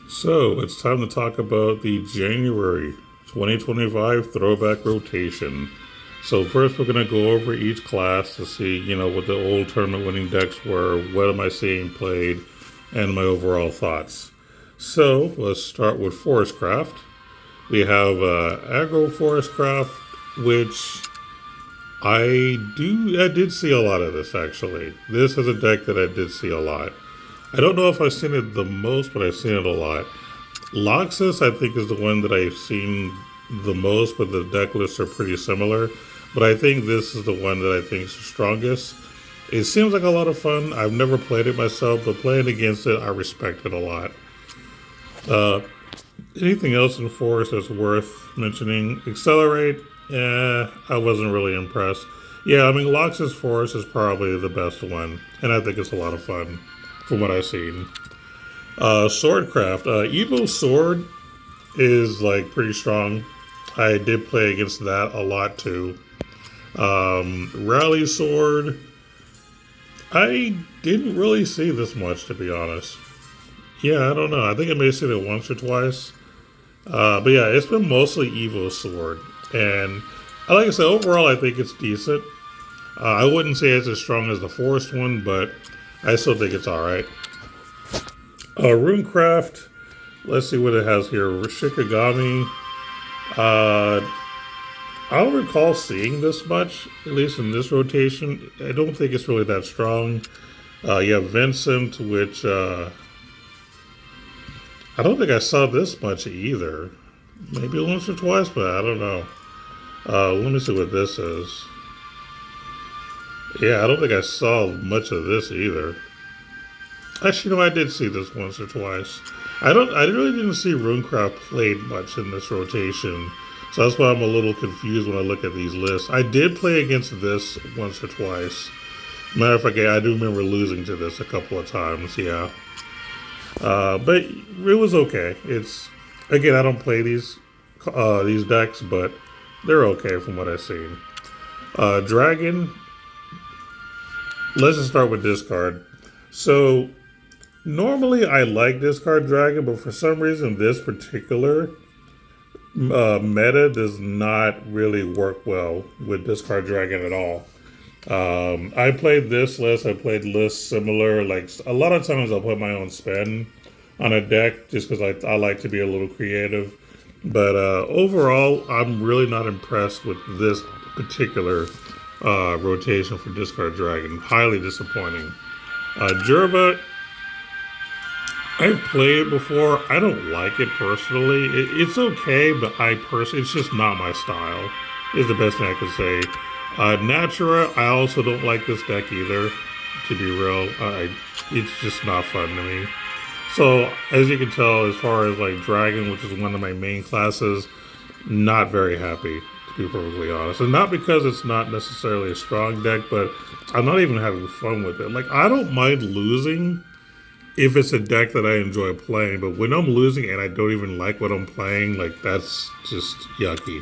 So it's time to talk about the January 2025 throwback rotation. So first we're going to go over each class to see, what the old tournament winning decks were, what am I seeing played, and my overall thoughts. So let's start with Forestcraft. We have Aggro Forestcraft, which I did see a lot of this actually. This is a deck that I did see a lot. I don't know if I've seen it the most, but I've seen it a lot. Loxus, I think, is the one that I've seen the most, but the deck lists are pretty similar. But I think this is the one that I think is the strongest. It seems like a lot of fun. I've never played it myself, but playing against it, I respect it a lot. Uh, Anything else in Forest that's worth mentioning? Accelerate, I wasn't really impressed. Yeah, I mean, Loxus Forest is probably the best one, and I think it's a lot of fun from what I've seen. Swordcraft. Evil Sword is like pretty strong. I did play against that a lot too. Rally Sword. I didn't really see this much, to be honest. Yeah, I don't know. I think I may have seen it once or twice. But yeah, it's been mostly Evil Sword. And like I said, overall, I think it's decent. I wouldn't say it's as strong as the Forest one, but I still think it's alright. Runecraft, let's see what it has here. Rishikagami. I don't recall seeing this much, at least in this rotation. I don't think it's really that strong. You have Vincent, which I don't think I saw this much either. Maybe once or twice, but I don't know. Let me see what this is. Yeah, I don't think I saw much of this either. Actually, no, I did see this once or twice. I really didn't see Runecraft played much in this rotation, so that's why I'm a little confused when I look at these lists. I did play against this once or twice. Matter of fact, I do remember losing to this a couple of times. Yeah, but it was okay. It's again, I don't play these decks, but they're okay from what I've seen. Dragon. Let's just start with discard. So normally I like discard dragon, but for some reason this particular meta does not really work well with discard dragon at all. I played this list. I played lists similar. Like a lot of times I'll put my own spin on a deck just because I like to be a little creative. But overall, I'm really not impressed with this particular rotation for discard dragon. Highly disappointing. Jerva, I've played it before. I don't like it personally. It's okay, but it's just not my style. Is the best thing I can say. Natura, I also don't like this deck either. To be real, it's just not fun to me. So as you can tell, as far as like Dragon, which is one of my main classes, not very happy, to be perfectly honest. And not because it's not necessarily a strong deck, but I'm not even having fun with it. Like, I don't mind losing if it's a deck that I enjoy playing, but when I'm losing and I don't even like what I'm playing, like, that's just yucky.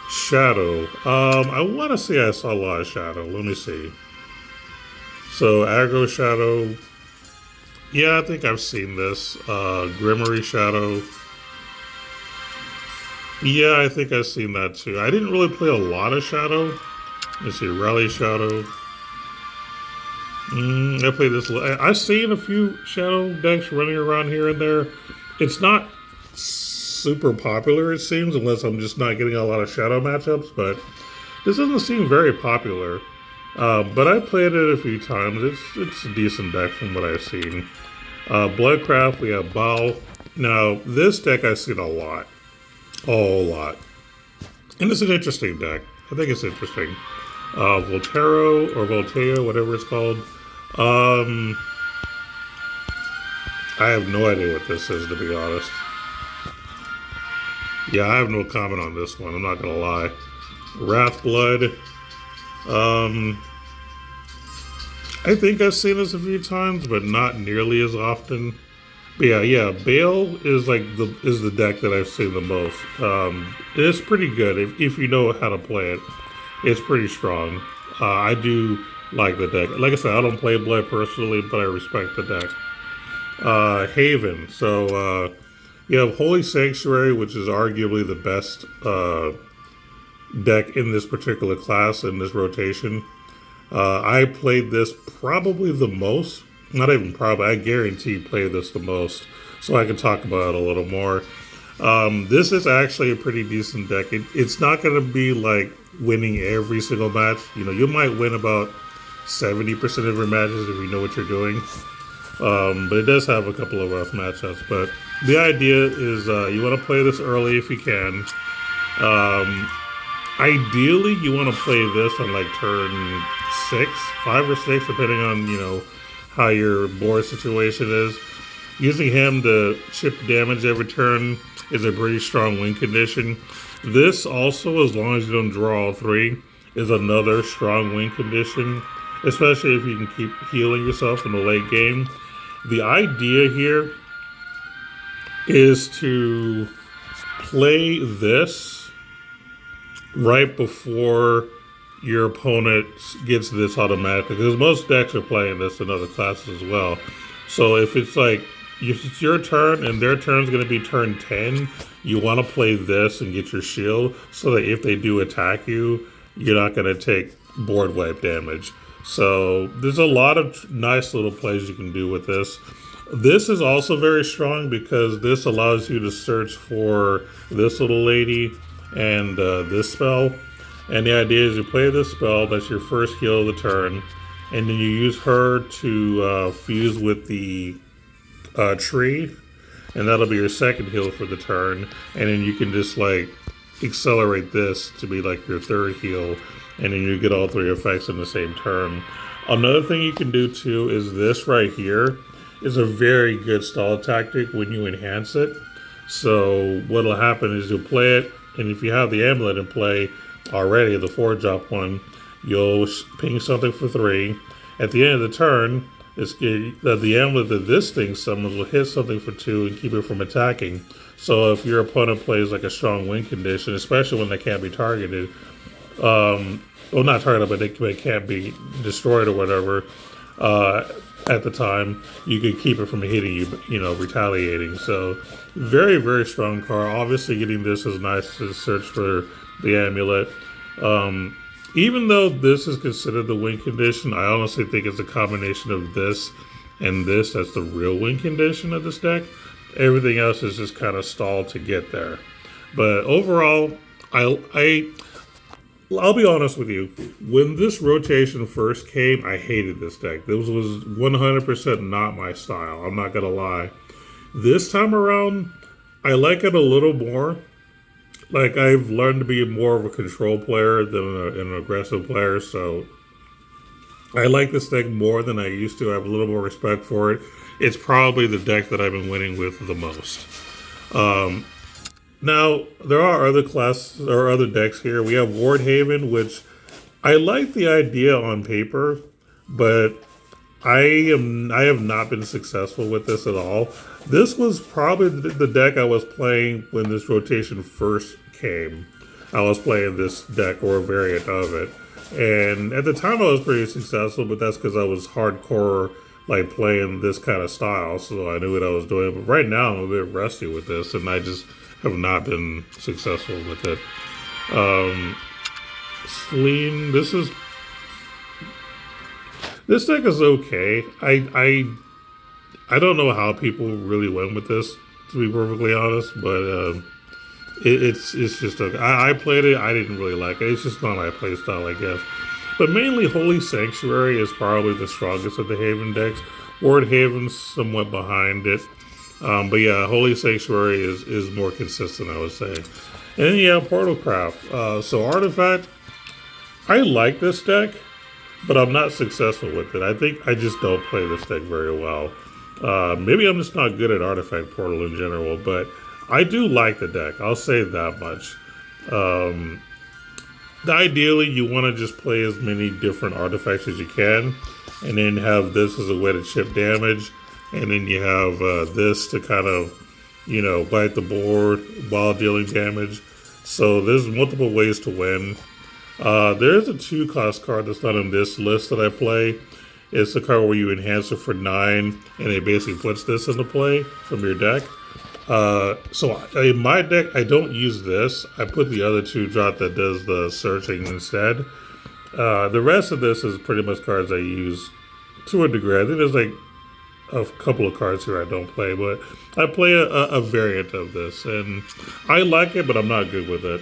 Shadow. I want to say I saw a lot of Shadow. Let me see. So, Aggro Shadow. Yeah, I think I've seen this. Grimory Shadow. Yeah, I think I've seen that too. I didn't really play a lot of Shadow. Let's see, Rally Shadow. I played this. I've seen a few Shadow decks running around here and there. It's not super popular, it seems, unless I'm just not getting a lot of Shadow matchups, but this doesn't seem very popular. But I played it a few times. It's a decent deck from what I've seen. Bloodcraft, we have Bao. Now, this deck I've seen a lot. A whole lot. And it's an interesting deck. I think it's interesting. Voltero or Volteo, whatever it's called. I have no idea what this is, to be honest. Yeah, I have no comment on this one. I'm not gonna lie. Wrathblood. I think I've seen this a few times, but not nearly as often. But yeah, Bale is the deck that I've seen the most. It's pretty good if you know how to play it. It's pretty strong. I do like the deck. Like I said, I don't play Blood personally, but I respect the deck. Haven. So you have Holy Sanctuary, which is arguably the best deck in this particular class, in this rotation. I played this probably the most. Not even probably, I guarantee played this the most. So I can talk about it a little more. This is actually a pretty decent deck. It's not going to be like winning every single match. You know, you might win about 70% of your matches if you know what you're doing. But it does have a couple of rough matchups. But the idea is you want to play this early if you can. Um, Ideally, you want to play this on like turn 5 or 6, depending on, you know, how your board situation is. Using him to chip damage every turn is a pretty strong win condition. This also, as long as you don't draw all 3, is another strong win condition, especially if you can keep healing yourself in the late game. The idea here is to play this right before your opponent gets this automatically, because most decks are playing this in other classes as well. So if it's like, if it's your turn and their turn's going to be turn 10, you want to play this and get your shield so that if they do attack you, you're not going to take board wipe damage. So there's a lot of nice little plays you can do with this. This is also very strong because this allows you to search for this little lady and this spell. And the idea is you play this spell, that's your first heal of the turn, and then you use her to fuse with the tree, and that'll be your second heal for the turn. And then you can just like accelerate this to be like your third heal, and then you get all 3 effects in the same turn. Another thing you can do too is this right here is a very good stall tactic when you enhance it. So what'll happen is you'll play it, and if you have the amulet in play already, the 4-drop one, you'll ping something for 3. At the end of the turn, the amulet that this thing summons will hit something for 2 and keep it from attacking. So if your opponent plays like a strong win condition, especially when they can't be targeted, well, not targeted, but they can't be destroyed or whatever, at the time, you can keep it from hitting you, you know, retaliating. So very, very strong card. Obviously, getting this is nice to search for the amulet. Even though this is considered the win condition, I honestly think it's a combination of this and this that's the real win condition of this deck. Everything else is just kind of stalled to get there. But overall, I'll be honest with you. When this rotation first came, I hated this deck. This was 100% not my style. I'm not going to lie. This time around, I like it a little more. Like, I've learned to be more of a control player than an aggressive player, so I like this deck more than I used to. I have a little more respect for it. It's probably the deck that I've been winning with the most. Now, there are other classes or other decks here. We have Ward Haven, which I like the idea on paper, but I have not been successful with this at all. This was probably the deck I was playing when this rotation first came. I was playing this deck or a variant of it. And at the time I was pretty successful, but that's because I was hardcore like playing this kind of style, so I knew what I was doing. But right now I'm a bit rusty with this, and I just have not been successful with it. Slean, this deck is okay. I don't know how people really went with this, to be perfectly honest, but it's just okay. I played it. I didn't really like it. It's just not my play style, I guess. But mainly Holy Sanctuary is probably the strongest of the Haven decks. Ward Haven's somewhat behind it. But yeah, Holy Sanctuary is more consistent, I would say. And then you have Portalcraft. So Artifact, I like this deck, but I'm not successful with it. I think I just don't play this deck very well. Maybe I'm just not good at Artifact Portal in general, but I do like the deck. I'll say that much. Ideally, you want to just play as many different artifacts as you can, and then have this as a way to chip damage, and then you have this to kind of, you know, bite the board while dealing damage. So there's multiple ways to win. There's a 2-cost card that's not on this list that I play. It's the card where you enhance it for 9, and it basically puts this into play from your deck. So in my deck, I don't use this. I put the other 2 drop that does the searching instead. The rest of this is pretty much cards I use to a degree. I think there's like a couple of cards here I don't play, but I play a variant of this, and I like it, but I'm not good with it.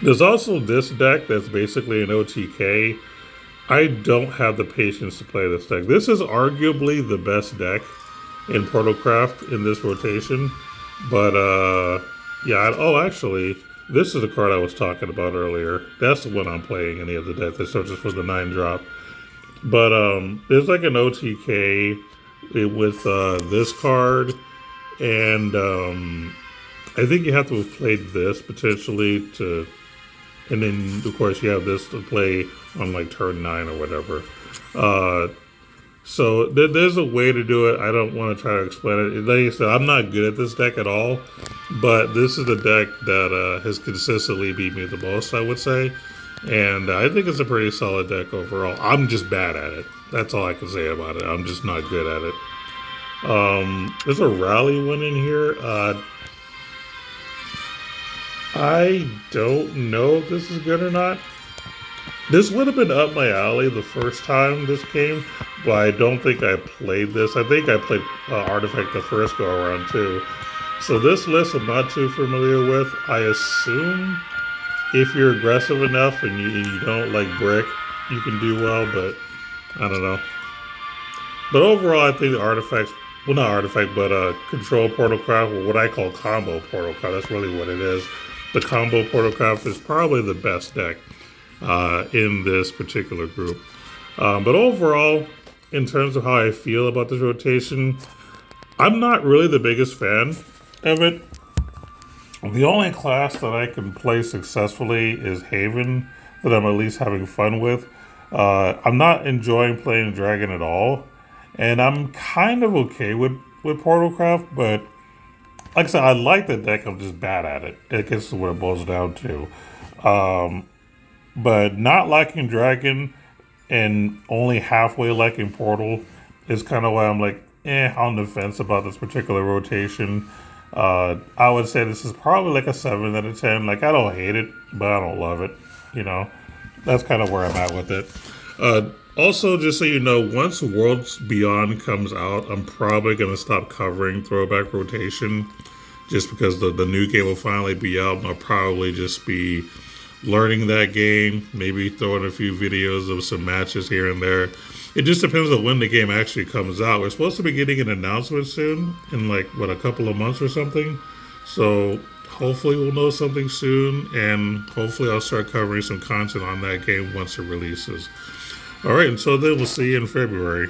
There's also this deck that's basically an OTK. I don't have the patience to play this deck. This is arguably the best deck in Protocraft in this rotation, but yeah. Oh, actually, this is the card I was talking about earlier. That's the one I'm playing. Any of the deck that searches for the 9-drop. But there's like an OTK with this card, and I think you have to have played this potentially to, and then of course you have this to play on like turn 9 or whatever. So there's a way to do it. I don't want to try to explain it. Like I said, I'm not good at this deck at all, but this is the deck that has consistently beat me the most, I would say. And I think it's a pretty solid deck overall. I'm just bad at it. That's all I can say about it. I'm just not good at it. There's a rally one in here. I don't know if this is good or not. This would have been up my alley the first time this came, but I don't think I played this. I think I played Artifact the first go around too. So this list I'm not too familiar with. I assume if you're aggressive enough and you don't like brick, you can do well, but I don't know. But overall, I think the artifacts, well, not artifact, but control Portalcraft, or what I call combo Portalcraft, that's really what it is. The combo Portalcraft is probably the best deck in this particular group. But overall, in terms of how I feel about this rotation, I'm not really the biggest fan of it. The only class that I can play successfully is Haven, that I'm at least having fun with. I'm not enjoying playing Dragon at all, and I'm kind of okay with Portalcraft, but like I said, I like the deck, I'm just bad at it. I guess is what it boils down to. But not liking Dragon and only halfway liking Portal is kind of why I'm like, on the fence about this particular rotation. I would say this is probably like a 7 out of 10. Like, I don't hate it, but I don't love it. You know, that's kind of where I'm at with it. Also, just so you know, once Worlds Beyond comes out, I'm probably going to stop covering Throwback Rotation just because the new game will finally be out, and I'll probably just be learning that game, maybe throwing a few videos of some matches here and there. It just depends on when the game actually comes out. We're supposed to be getting an announcement soon, in like, what, a couple of months or something? So hopefully we'll know something soon, and hopefully I'll start covering some content on that game once it releases. All right, and so then we'll see you in February.